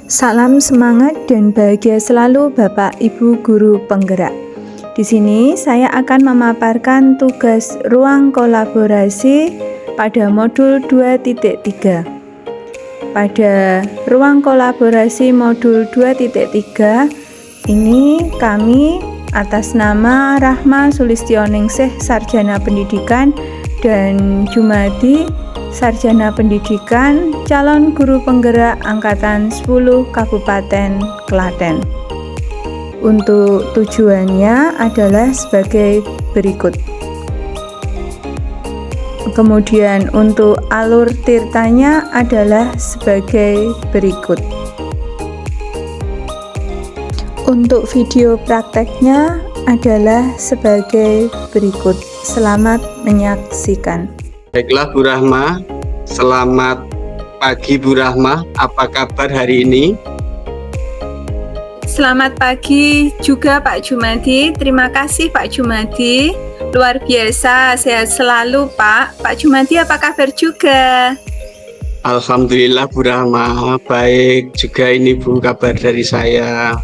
Salam semangat dan bahagia selalu Bapak Ibu Guru Penggerak. Di sini saya akan memaparkan tugas ruang kolaborasi pada modul 2.3. Pada ruang kolaborasi modul 2.3 ini kami atas nama Rahma Sulistioningsih Sarjana Pendidikan dan Jumadi Sarjana Pendidikan calon guru penggerak angkatan 10 Kabupaten Klaten. Untuk tujuannya adalah sebagai berikut. Kemudian untuk alur tirtanya adalah sebagai berikut. Untuk video prakteknya adalah sebagai berikut. Selamat menyaksikan. Baiklah Bu Rahma, selamat pagi Bu Rahma, apa kabar hari ini? Selamat pagi juga Pak Jumadi, terima kasih Pak Jumadi, luar biasa, sehat selalu Pak. Pak Jumadi apa kabar juga? Alhamdulillah Bu Rahma, baik juga ini Bu kabar dari saya.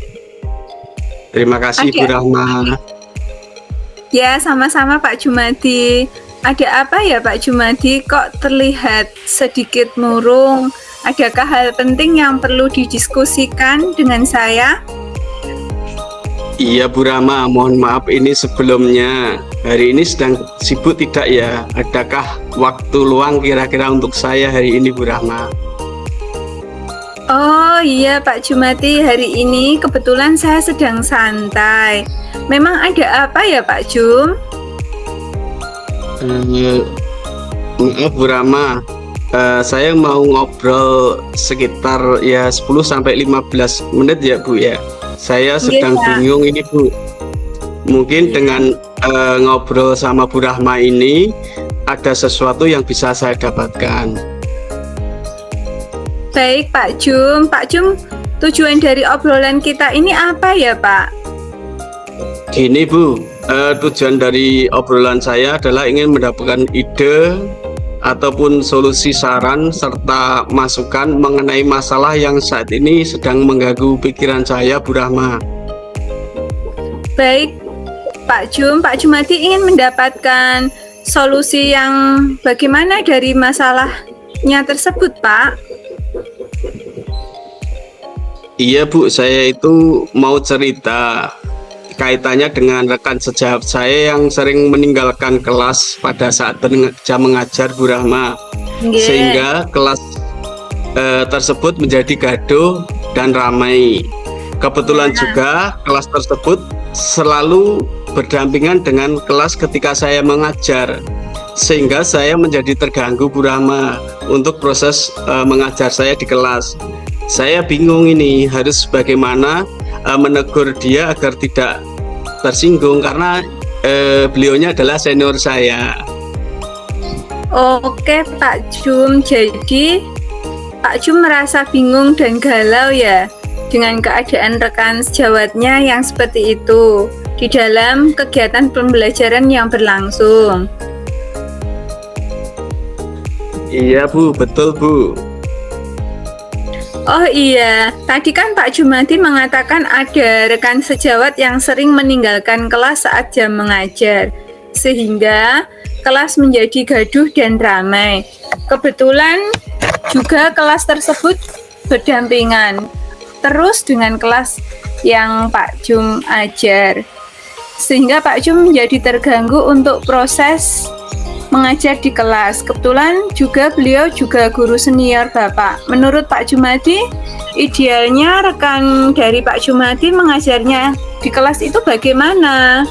Terima kasih Bu Rahma. Ya sama-sama Pak Jumadi. Ada apa ya Pak Jumadi, kok terlihat sedikit murung? Adakah hal penting yang perlu didiskusikan dengan saya? Iya Bu Rahma, mohon maaf ini sebelumnya. Hari ini sedang sibuk tidak ya? Adakah waktu luang kira-kira untuk saya hari ini Bu Rahma? Oh iya Pak Jumadi, hari ini kebetulan saya sedang santai. Memang ada apa ya Pak Jum? Maaf Bu Rahma, saya mau ngobrol sekitar ya 10-15 menit ya Bu ya. Saya sedang bingung ini Bu. Mungkin dengan ngobrol sama Bu Rahma ini ada sesuatu yang bisa saya dapatkan. Baik Pak Jum, tujuan dari obrolan kita ini apa ya Pak? Gini Bu, tujuan dari obrolan saya adalah ingin mendapatkan ide ataupun solusi saran serta masukan mengenai masalah yang saat ini sedang mengganggu pikiran saya Bu Rahma. Baik Pak Jumadi ingin mendapatkan solusi yang bagaimana dari masalahnya tersebut Pak? Iya Bu, saya itu mau cerita kaitannya dengan rekan sejawat saya yang sering meninggalkan kelas pada saat jam mengajar Bu Rahma. Sehingga kelas tersebut menjadi gaduh dan ramai. Kebetulan juga kelas tersebut selalu berdampingan dengan kelas ketika saya mengajar, sehingga saya menjadi terganggu Bu Rahma untuk proses mengajar saya di kelas. Saya bingung ini harus bagaimana menegur dia agar tidak tersinggung karena beliaunya adalah senior saya. Oke Pak Jum, jadi Pak Jum merasa bingung dan galau ya dengan keadaan rekan sejawatnya yang seperti itu di dalam kegiatan pembelajaran yang berlangsung. Iya Bu, betul Bu. Oh iya, tadi kan Pak Jumadi mengatakan ada rekan sejawat yang sering meninggalkan kelas saat jam mengajar, sehingga kelas menjadi gaduh dan ramai. Kebetulan juga kelas tersebut berdampingan terus dengan kelas yang Pak Jum ajar, sehingga Pak Jum menjadi terganggu untuk proses mengajar di kelas. Kebetulan juga beliau juga guru senior Bapak. Menurut Pak Jumadi, idealnya rekan dari Pak Jumadi mengajarnya di kelas itu bagaimana?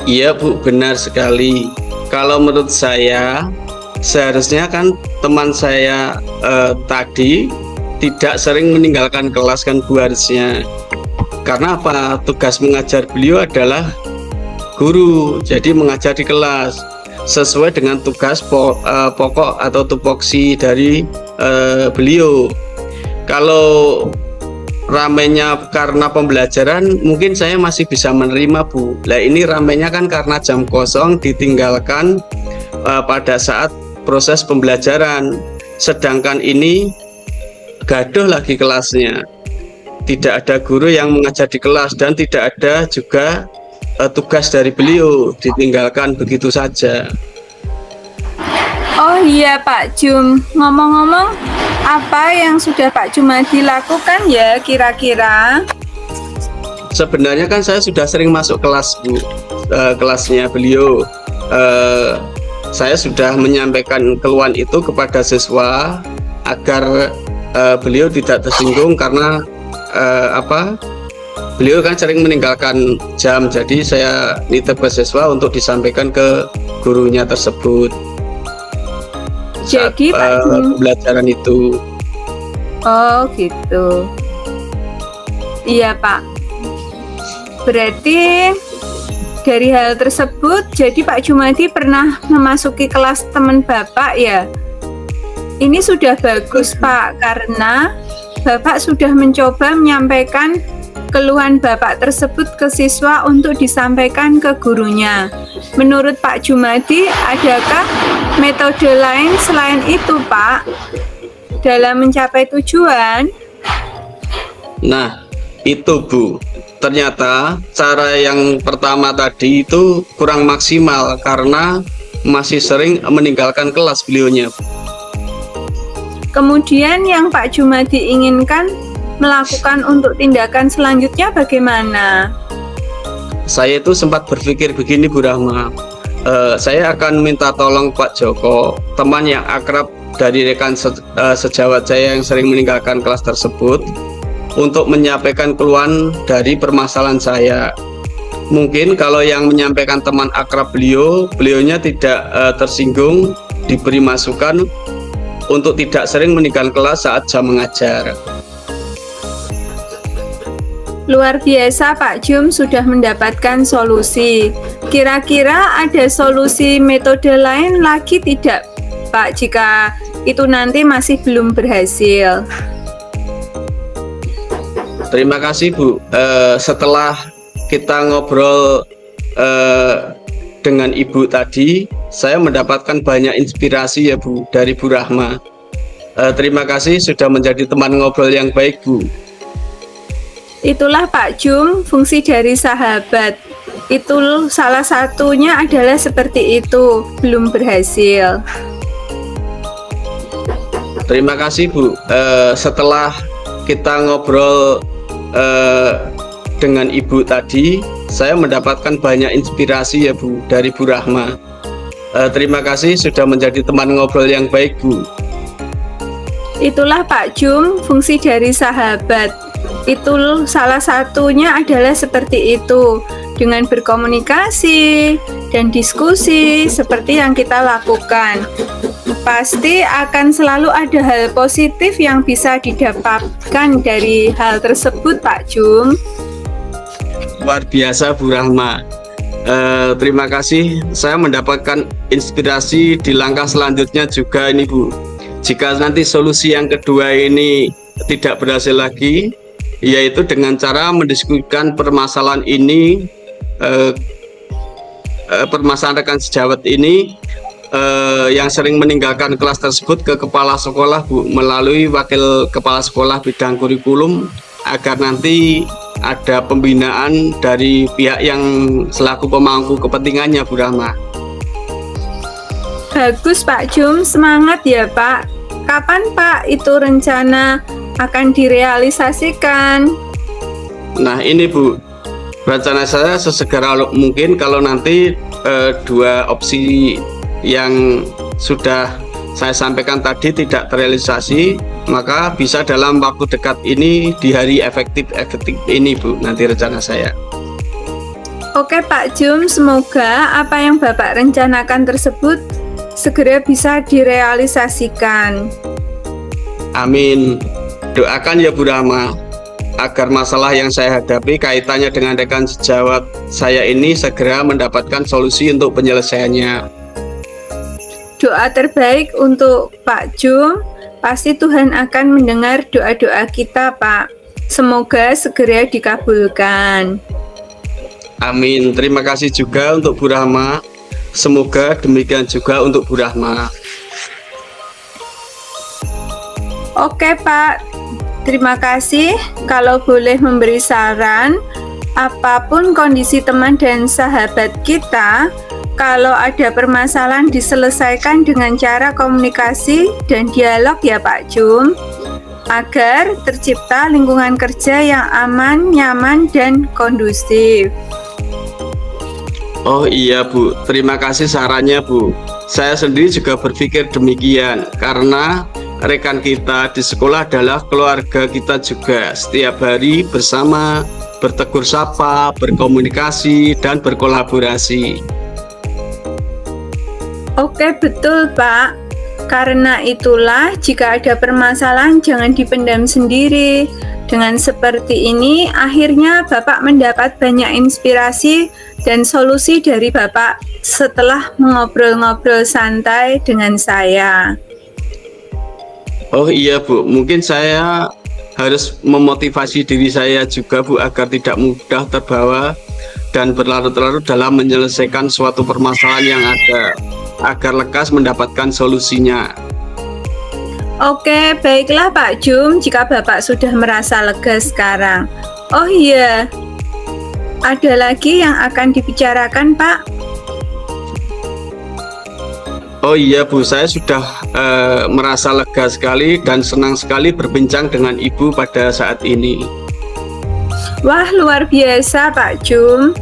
Iya Bu, benar sekali. Kalau menurut saya, seharusnya kan teman saya tadi tidak sering meninggalkan kelas kan Bu harusnya. Karena apa? Tugas mengajar beliau adalah guru, jadi mengajar di kelas sesuai dengan tugas pokok atau tupoksi dari beliau. Kalau ramainya karena pembelajaran mungkin saya masih bisa menerima Bu. Lah ini ramainya kan karena jam kosong ditinggalkan pada saat proses pembelajaran. Sedangkan ini gaduh lagi kelasnya. Tidak ada guru yang mengajar di kelas dan tidak ada juga tugas dari beliau, ditinggalkan begitu saja. Oh iya Pak Jum, ngomong-ngomong, apa yang sudah Pak Jumadi lakukan ya kira-kira? Sebenarnya kan saya sudah sering masuk kelas, Bu, kelasnya beliau. Saya sudah menyampaikan keluhan itu kepada siswa agar beliau tidak tersinggung karena beliau kan sering meninggalkan jam, jadi saya nitip ke siswa untuk disampaikan ke gurunya tersebut Jadi Pak Jum, pembelajaran itu. oh gitu. Iya Pak. Berarti dari hal tersebut, jadi Pak Jumadi pernah memasuki kelas teman Bapak ya? Ini sudah bagus Pak, karena Bapak sudah mencoba menyampaikan keluhan Bapak tersebut ke siswa untuk disampaikan ke gurunya. Menurut Pak Jumadi, adakah metode lain selain itu Pak, dalam mencapai tujuan? Nah, itu Bu, ternyata cara yang pertama tadi itu kurang maksimal karena masih sering meninggalkan kelas beliaunya. Kemudian yang Pak Jumadi inginkan melakukan untuk tindakan selanjutnya bagaimana? Saya itu sempat berpikir begini, Bu Rahma, saya akan minta tolong Pak Joko, teman yang akrab dari rekan sejawat saya yang sering meninggalkan kelas tersebut, untuk menyampaikan keluhan dari permasalahan saya. Mungkin kalau yang menyampaikan teman akrab beliaunya tidak tersinggung, diberi masukan untuk tidak sering meninggalkan kelas saat jam mengajar. Luar biasa Pak Jum sudah mendapatkan solusi. Kira-kira ada solusi metode lain lagi tidak Pak jika itu nanti masih belum berhasil? Terima kasih Bu. Setelah kita ngobrol dengan Ibu tadi, saya mendapatkan banyak inspirasi ya Bu dari Bu Rahma. Terima kasih sudah menjadi teman ngobrol yang baik Bu. Itulah Pak Jum, fungsi dari sahabat. Itu salah satunya adalah seperti itu, belum berhasil. Terima kasih Bu. Setelah kita ngobrol dengan Ibu tadi, saya mendapatkan banyak inspirasi ya Bu dari Bu Rahma. Terima kasih sudah menjadi teman ngobrol yang baik Bu. Itulah Pak Jum, fungsi dari sahabat. Itu salah satunya adalah seperti itu, dengan berkomunikasi dan diskusi seperti yang kita lakukan. Pasti akan selalu ada hal positif yang bisa didapatkan dari hal tersebut Pak Jum. Luar biasa Bu Rahma. Terima kasih, saya mendapatkan inspirasi di langkah selanjutnya juga ini Bu. Jika nanti solusi yang kedua ini tidak berhasil lagi, yaitu dengan cara mendiskusikan permasalahan ini, permasalahan rekan sejawat ini yang sering meninggalkan kelas tersebut ke kepala sekolah Bu, melalui wakil kepala sekolah bidang kurikulum, agar nanti ada pembinaan dari pihak yang selaku pemangku kepentingannya Bu Rahma. Bagus Pak Jum, semangat ya Pak. Kapan Pak itu rencana akan direalisasikan? Nah ini Bu, rencana saya sesegera mungkin. Kalau nanti dua opsi yang sudah saya sampaikan tadi tidak terrealisasi, maka bisa dalam waktu dekat ini, di hari efektif ini Bu, nanti rencana saya. Oke Pak Jum, semoga apa yang Bapak rencanakan tersebut segera bisa direalisasikan. Amin. Doakan ya Bu Rahma, agar masalah yang saya hadapi kaitannya dengan rekan sejawat saya ini segera mendapatkan solusi untuk penyelesaiannya. Doa terbaik untuk Pak Jum, pasti Tuhan akan mendengar doa-doa kita Pak. Semoga segera dikabulkan. Amin. Terima kasih juga untuk Bu Rahma. Semoga demikian juga untuk Bu Rahma. Oke Pak, Terima kasih. Kalau boleh memberi saran, apapun kondisi teman dan sahabat kita, kalau ada permasalahan diselesaikan dengan cara komunikasi dan dialog ya Pak Jum, agar tercipta lingkungan kerja yang aman, nyaman, dan kondusif. Oh iya Bu, terima kasih sarannya Bu. Saya sendiri juga berpikir demikian, karena rekan kita di sekolah adalah keluarga kita juga. Setiap hari bersama, bertegur sapa, berkomunikasi, dan berkolaborasi. Oke, betul Pak. Karena itulah jika ada permasalahan jangan dipendam sendiri. Dengan seperti ini, akhirnya Bapak mendapat banyak inspirasi dan solusi dari Bapak setelah mengobrol-ngobrol santai dengan saya. Oh iya Bu, mungkin saya harus memotivasi diri saya juga Bu, agar tidak mudah terbawa dan berlarut-larut dalam menyelesaikan suatu permasalahan yang ada, agar lekas mendapatkan solusinya. Oke, baiklah Pak Jum, jika Bapak sudah merasa lega sekarang. Oh iya, ada lagi yang akan dibicarakan Pak? Oh iya Bu, saya sudah merasa lega sekali dan senang sekali berbincang dengan Ibu pada saat ini. Wah, luar biasa Pak Jum.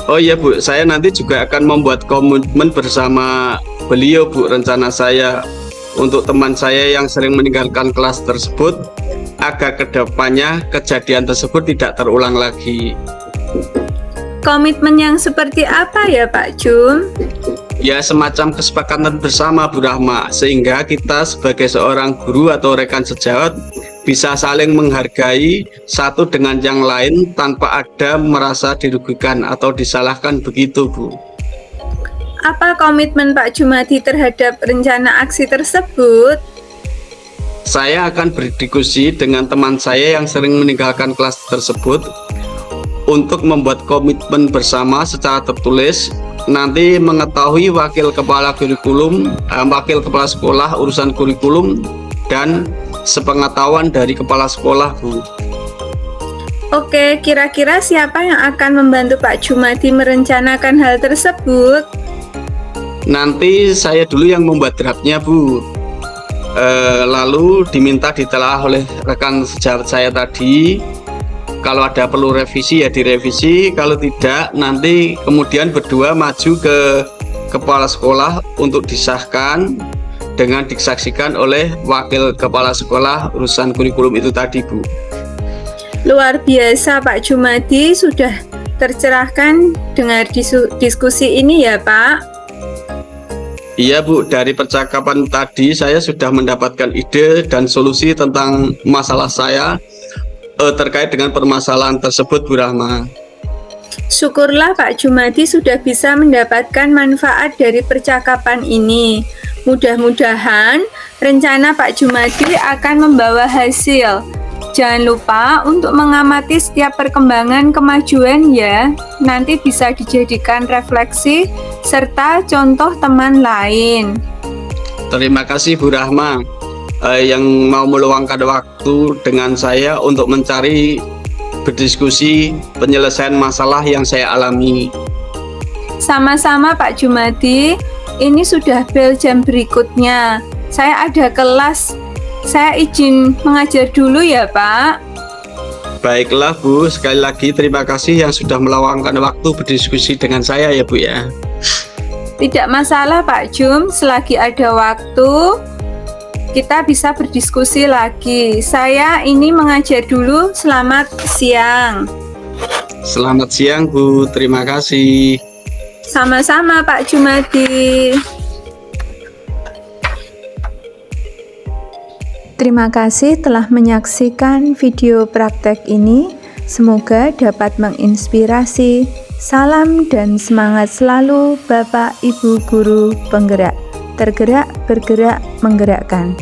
Oh iya Bu, saya nanti juga akan membuat komitmen bersama beliau Bu, rencana saya untuk teman saya yang sering meninggalkan kelas tersebut, agar kedepannya kejadian tersebut tidak terulang lagi. Komitmen yang seperti apa ya Pak Jum? Ya, semacam kesepakatan bersama Bu Rahma, sehingga kita sebagai seorang guru atau rekan sejawat bisa saling menghargai satu dengan yang lain tanpa ada merasa dirugikan atau disalahkan, begitu Bu. Apa komitmen Pak Jumadi terhadap rencana aksi tersebut? Saya akan berdiskusi dengan teman saya yang sering meninggalkan kelas tersebut untuk membuat komitmen bersama secara tertulis, nanti mengetahui wakil kepala kurikulum, wakil kepala sekolah urusan kurikulum, dan sepengetahuan dari kepala sekolah Bu. Oke, kira-kira siapa yang akan membantu Pak Jumadi merencanakan hal tersebut? Nanti saya dulu yang membuat draftnya Bu, lalu diminta ditelaah oleh rekan sejawat saya tadi. Kalau ada perlu revisi ya direvisi, kalau tidak nanti kemudian berdua maju ke kepala sekolah untuk disahkan dengan disaksikan oleh wakil kepala sekolah urusan kurikulum itu tadi Bu. Luar biasa Pak Jumadi, sudah tercerahkan dengar diskusi ini ya Pak. Iya Bu, dari percakapan tadi saya sudah mendapatkan ide dan solusi tentang masalah saya terkait dengan permasalahan tersebut Bu Rahma. Syukurlah Pak Jumadi sudah bisa mendapatkan manfaat dari percakapan ini. Mudah-mudahan rencana Pak Jumadi akan membawa hasil. Jangan lupa untuk mengamati setiap perkembangan kemajuan ya. Nanti bisa dijadikan refleksi serta contoh teman lain. Terima kasih Bu Rahma yang mau meluangkan waktu dengan saya untuk mencari berdiskusi penyelesaian masalah yang saya alami. Sama-sama Pak Jumadi, ini sudah bel jam berikutnya. Saya ada kelas, saya izin mengajar dulu ya Pak. Baiklah Bu, sekali lagi terima kasih yang sudah meluangkan waktu berdiskusi dengan saya ya Bu ya. Tidak masalah Pak Jum, selagi ada waktu kita bisa berdiskusi lagi. Saya ini mengajar dulu. Selamat siang. Selamat siang Bu, terima kasih. Sama-sama Pak Jumadi. Terima kasih telah menyaksikan video praktek ini. Semoga dapat menginspirasi. Salam dan semangat selalu Bapak Ibu Guru Penggerak. Tergerak, bergerak, menggerakkan.